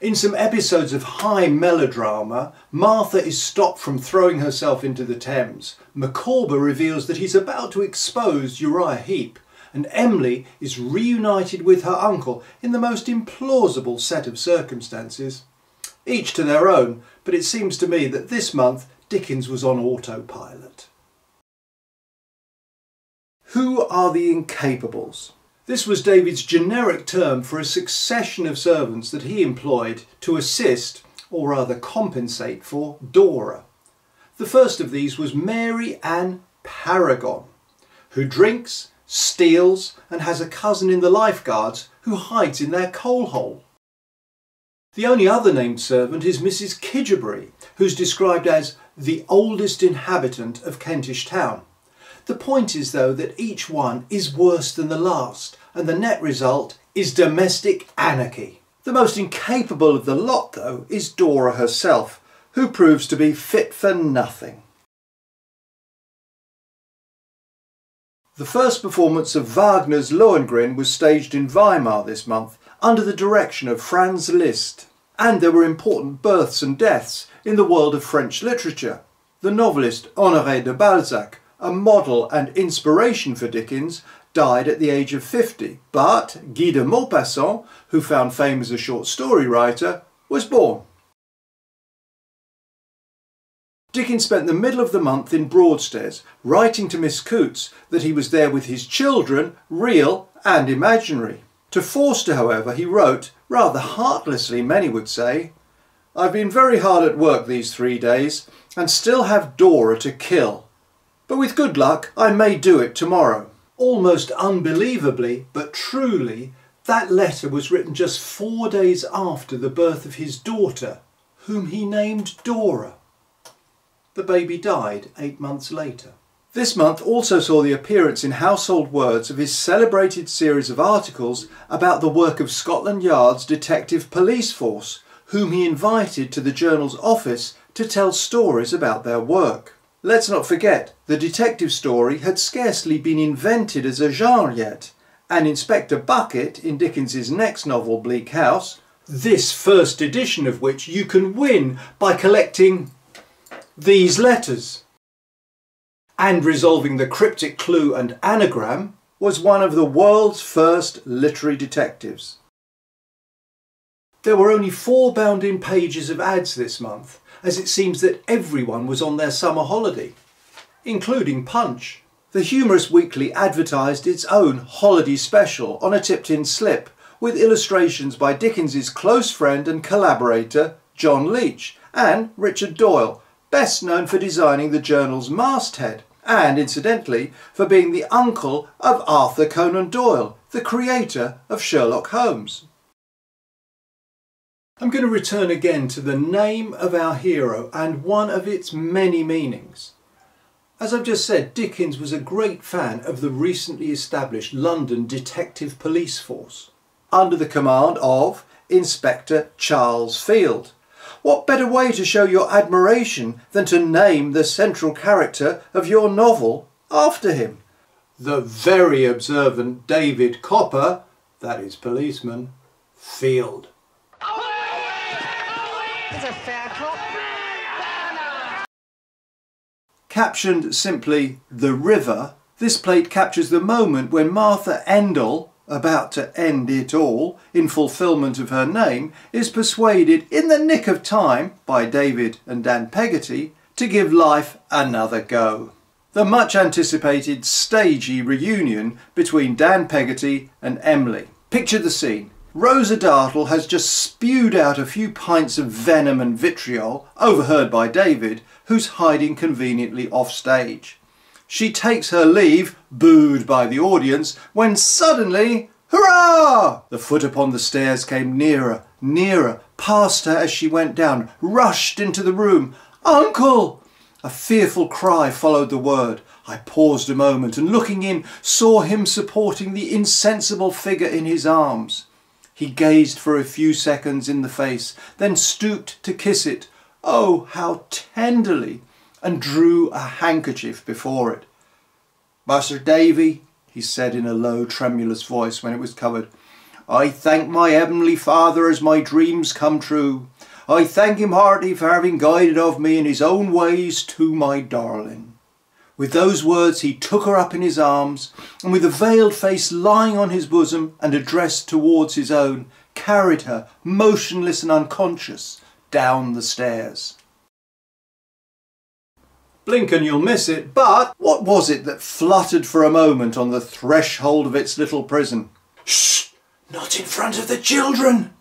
In some episodes of high melodrama, Martha is stopped from throwing herself into the Thames. Micawber reveals that he's about to expose Uriah Heep, and Emily is reunited with her uncle in the most implausible set of circumstances. Each to their own, but it seems to me that this month Dickens was on autopilot. Who are the incapables? This was David's generic term for a succession of servants that he employed to assist, or rather compensate for, Dora. The first of these was Mary Ann Paragon, who drinks, steals and has a cousin in the lifeguards who hides in their coal hole. The only other named servant is Mrs. Kidgerbury, who's described as the oldest inhabitant of Kentish Town. The point is, though, that each one is worse than the last, and the net result is domestic anarchy. The most incapable of the lot, though, is Dora herself, who proves to be fit for nothing. The first performance of Wagner's Lohengrin was staged in Weimar this month, under the direction of Franz Liszt. And there were important births and deaths in the world of French literature. The novelist Honoré de Balzac, a model and inspiration for Dickens, died at the age of 50, but Guy de Maupassant, who found fame as a short story writer, was born. Dickens spent the middle of the month in Broadstairs, writing to Miss Coutts that he was there with his children, real and imaginary. To Forster, however, he wrote, rather heartlessly many would say, "I've been very hard at work these 3 days, and still have Dora to kill. But with good luck, I may do it tomorrow." Almost unbelievably, but truly, that letter was written just 4 days after the birth of his daughter, whom he named Dora. The baby died 8 months later. This month also saw the appearance in Household Words of his celebrated series of articles about the work of Scotland Yard's detective police force, whom he invited to the journal's office to tell stories about their work. Let's not forget, the detective story had scarcely been invented as a genre yet, and Inspector Bucket in Dickens's next novel, Bleak House, this first edition of which you can win by collecting these letters, and resolving the cryptic clue and anagram, was one of the world's first literary detectives. There were only 4 bound-in pages of ads this month, as it seems that everyone was on their summer holiday, including Punch. The humorous weekly advertised its own holiday special on a tipped-in slip, with illustrations by Dickens's close friend and collaborator John Leach and Richard Doyle, best known for designing the journal's masthead, and incidentally for being the uncle of Arthur Conan Doyle, the creator of Sherlock Holmes. I'm going to return again to the name of our hero and one of its many meanings. As I've just said, Dickens was a great fan of the recently established London Detective Police Force, under the command of Inspector Charles Field. What better way to show your admiration than to name the central character of your novel after him? The very observant David Copper, that is policeman, Field. It's a fair cop. Captioned simply The River, this plate captures the moment when Martha Endell, about to end it all in fulfilment of her name, is persuaded in the nick of time by David and Dan Peggotty to give life another go. The much anticipated stagey reunion between Dan Peggotty and Emily. Picture the scene. Rosa Dartle has just spewed out a few pints of venom and vitriol, overheard by David, who's hiding conveniently off stage. She takes her leave, booed by the audience, when suddenly, hurrah! The foot upon the stairs came nearer, nearer, past her as she went down, rushed into the room. "Uncle!" A fearful cry followed the word. I paused a moment and, looking in, saw him supporting the insensible figure in his arms. He gazed for a few seconds in the face, then stooped to kiss it, oh, how tenderly, and drew a handkerchief before it. "Master Davy," he said in a low, tremulous voice when it was covered, I thank my Heavenly Father as my dreams come true. I thank him heartily for having guided of me in his own ways to my darling." With those words he took her up in his arms, and with the veiled face lying on his bosom and addressed towards his own, carried her, motionless and unconscious, down the stairs. Blink and you'll miss it, but what was it that fluttered for a moment on the threshold of its little prison? "Shh! Not in front of the children!"